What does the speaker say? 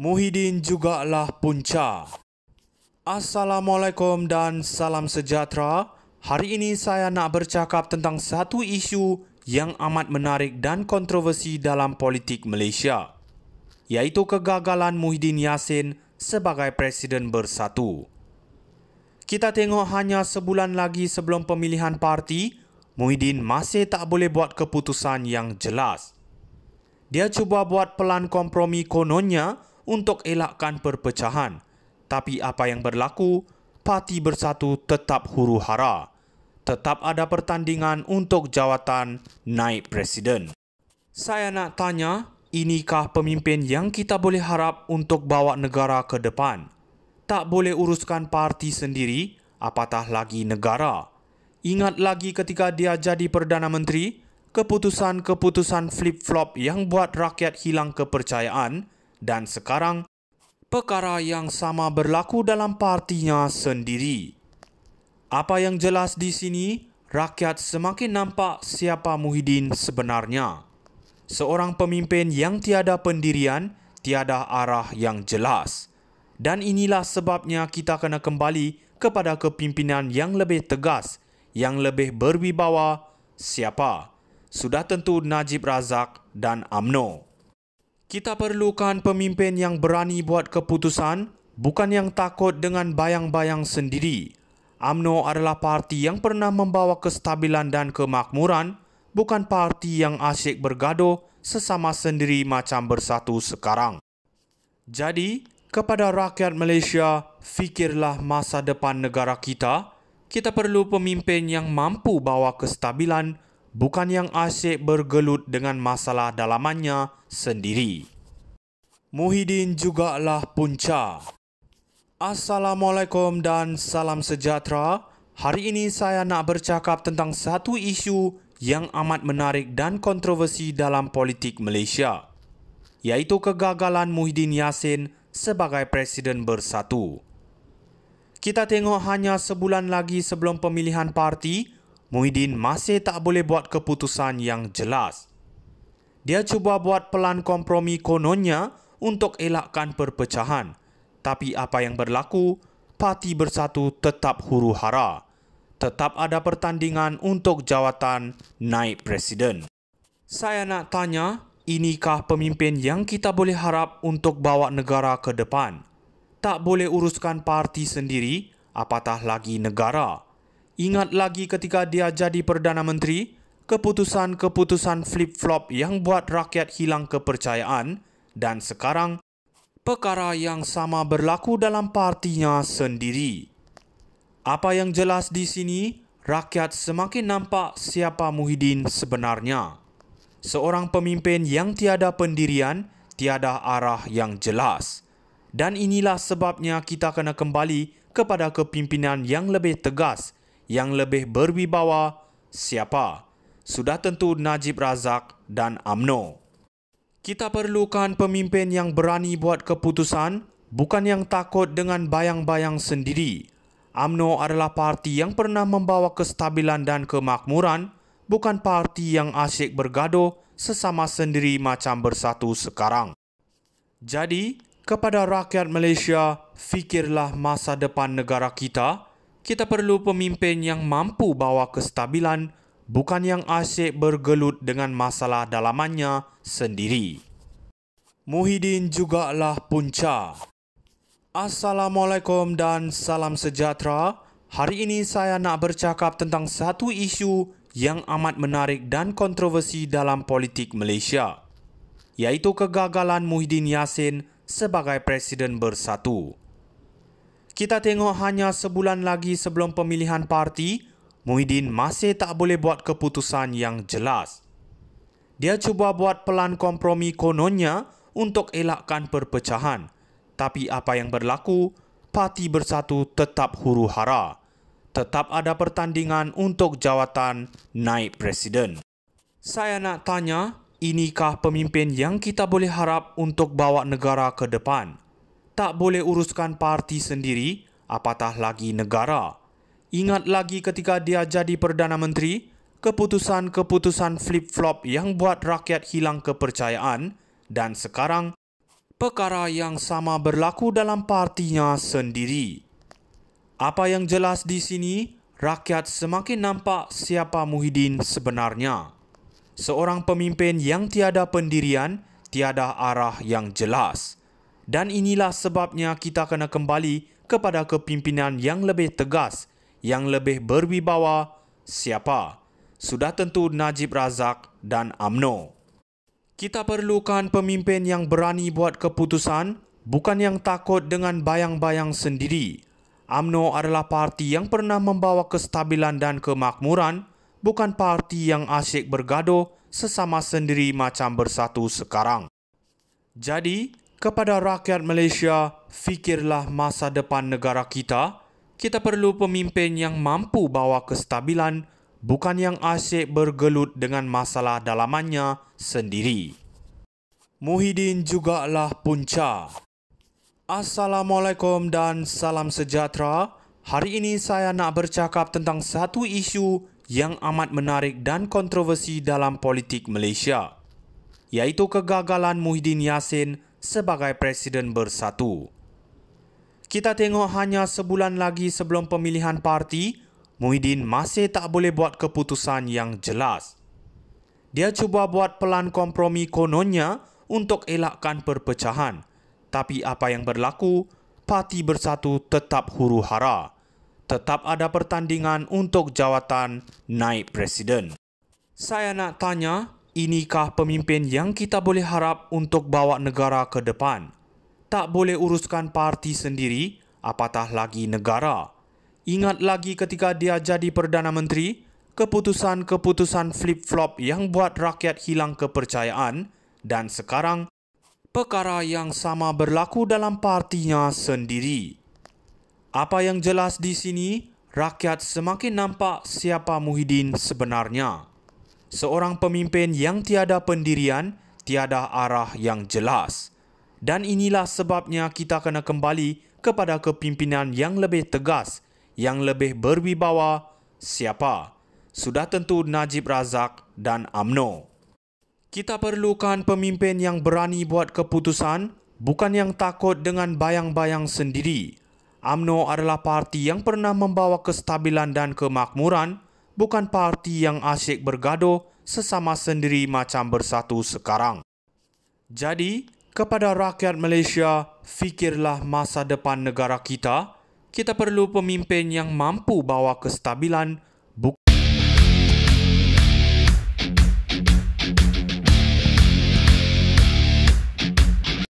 Muhyiddin jugalah punca. Assalamualaikum dan salam sejahtera. Hari ini saya nak bercakap tentang satu isu yang amat menarik dan kontroversi dalam politik Malaysia, iaitu kegagalan Muhyiddin Yassin sebagai Presiden Bersatu. Kita tengok hanya sebulan lagi sebelum pemilihan parti, Muhyiddin masih tak boleh buat keputusan yang jelas. Dia cuba buat pelan kompromi kononnya untuk elakkan perpecahan. Tapi apa yang berlaku, Parti Bersatu tetap huru-hara. Tetap ada pertandingan untuk jawatan naib presiden. Saya nak tanya, inikah pemimpin yang kita boleh harap untuk bawa negara ke depan? Tak boleh uruskan parti sendiri, apatah lagi negara. Ingat lagi ketika dia jadi Perdana Menteri, keputusan-keputusan flip-flop yang buat rakyat hilang kepercayaan, dan sekarang perkara yang sama berlaku dalam partinya sendiri. Apa yang jelas di sini, rakyat semakin nampak siapa Muhyiddin sebenarnya. Seorang pemimpin yang tiada pendirian, tiada arah yang jelas. Dan inilah sebabnya kita kena kembali kepada kepimpinan yang lebih tegas, yang lebih berwibawa. Siapa? Sudah tentu Najib Razak dan UMNO. Kita perlukan pemimpin yang berani buat keputusan, bukan yang takut dengan bayang-bayang sendiri. UMNO adalah parti yang pernah membawa kestabilan dan kemakmuran, bukan parti yang asyik bergaduh sesama sendiri macam Bersatu sekarang. Jadi, kepada rakyat Malaysia, fikirlah masa depan negara kita. Kita perlu pemimpin yang mampu bawa kestabilan, bukan yang asyik bergelut dengan masalah dalamannya sendiri. Muhyiddin jugalah punca. Assalamualaikum dan salam sejahtera. Hari ini saya nak bercakap tentang satu isu yang amat menarik dan kontroversi dalam politik Malaysia, iaitu kegagalan Muhyiddin Yassin sebagai Presiden Bersatu. Kita tengok hanya sebulan lagi sebelum pemilihan parti, Muhyiddin masih tak boleh buat keputusan yang jelas. Dia cuba buat pelan kompromi kononnya untuk elakkan perpecahan. Tapi apa yang berlaku, Parti Bersatu tetap huru-hara. Tetap ada pertandingan untuk jawatan naib presiden. Saya nak tanya, inikah pemimpin yang kita boleh harap untuk bawa negara ke depan? Tak boleh uruskan parti sendiri, apatah lagi negara. Ingat lagi ketika dia jadi Perdana Menteri, keputusan-keputusan flip-flop yang buat rakyat hilang kepercayaan, dan sekarang perkara yang sama berlaku dalam partinya sendiri. Apa yang jelas di sini, rakyat semakin nampak siapa Muhyiddin sebenarnya. Seorang pemimpin yang tiada pendirian, tiada arah yang jelas. Dan inilah sebabnya kita kena kembali kepada kepimpinan yang lebih tegas, yang lebih berwibawa. Siapa? Sudah tentu Najib Razak dan UMNO. Kita perlukan pemimpin yang berani buat keputusan, bukan yang takut dengan bayang-bayang sendiri. UMNO adalah parti yang pernah membawa kestabilan dan kemakmuran, bukan parti yang asyik bergaduh sesama sendiri macam Bersatu sekarang. Jadi, kepada rakyat Malaysia, fikirlah masa depan negara kita. Kita perlu pemimpin yang mampu bawa kestabilan, bukan yang asyik bergelut dengan masalah dalamannya sendiri. Muhyiddin jugalah punca. Assalamualaikum dan salam sejahtera. Hari ini saya nak bercakap tentang satu isu yang amat menarik dan kontroversi dalam politik Malaysia, iaitu kegagalan Muhyiddin Yassin sebagai Presiden Bersatu. Kita tengok hanya sebulan lagi sebelum pemilihan parti, Muhyiddin masih tak boleh buat keputusan yang jelas. Dia cuba buat pelan kompromi kononnya untuk elakkan perpecahan. Tapi apa yang berlaku, Parti Bersatu tetap huru-hara. Tetap ada pertandingan untuk jawatan naib presiden. Saya nak tanya, inikah pemimpin yang kita boleh harap untuk bawa negara ke depan? Tak boleh uruskan parti sendiri, apatah lagi negara. Ingat lagi ketika dia jadi Perdana Menteri, keputusan-keputusan flip-flop yang buat rakyat hilang kepercayaan, dan sekarang perkara yang sama berlaku dalam partinya sendiri. Apa yang jelas di sini, rakyat semakin nampak siapa Muhyiddin sebenarnya. Seorang pemimpin yang tiada pendirian, tiada arah yang jelas. Dan inilah sebabnya kita kena kembali kepada kepimpinan yang lebih tegas, yang lebih berwibawa. Siapa? Sudah tentu Najib Razak dan UMNO. Kita perlukan pemimpin yang berani buat keputusan, bukan yang takut dengan bayang-bayang sendiri. UMNO adalah parti yang pernah membawa kestabilan dan kemakmuran, bukan parti yang asyik bergaduh sesama sendiri macam Bersatu sekarang. Jadi, kepada rakyat Malaysia, fikirlah masa depan negara kita. Kita perlu pemimpin yang mampu bawa kestabilan, bukan yang asyik bergelut dengan masalah dalamannya sendiri. Muhyiddin jugalah punca. Assalamualaikum dan salam sejahtera. Hari ini saya nak bercakap tentang satu isu yang amat menarik dan kontroversi dalam politik Malaysia, iaitu kegagalan Muhyiddin Yassin sebagai Presiden Bersatu. Kita tengok hanya sebulan lagi sebelum pemilihan parti, Muhyiddin masih tak boleh buat keputusan yang jelas. Dia cuba buat pelan kompromi kononnya untuk elakkan perpecahan. Tapi apa yang berlaku, Parti Bersatu tetap huru-hara. Tetap ada pertandingan untuk jawatan naib presiden. Saya nak tanya, inikah pemimpin yang kita boleh harap untuk bawa negara ke depan? Tak boleh uruskan parti sendiri, apatah lagi negara. Ingat lagi ketika dia jadi Perdana Menteri, keputusan-keputusan flip-flop yang buat rakyat hilang kepercayaan, dan sekarang, perkara yang sama berlaku dalam partinya sendiri. Apa yang jelas di sini, rakyat semakin nampak siapa Muhyiddin sebenarnya. Seorang pemimpin yang tiada pendirian, tiada arah yang jelas. Dan inilah sebabnya kita kena kembali kepada kepimpinan yang lebih tegas, yang lebih berwibawa. Siapa? Sudah tentu Najib Razak dan UMNO. Kita perlukan pemimpin yang berani buat keputusan, bukan yang takut dengan bayang-bayang sendiri. UMNO adalah parti yang pernah membawa kestabilan dan kemakmuran, bukan parti yang asyik bergaduh sesama sendiri macam Bersatu sekarang. Jadi, kepada rakyat Malaysia, fikirlah masa depan negara kita. Kita perlu pemimpin yang mampu bawa kestabilan,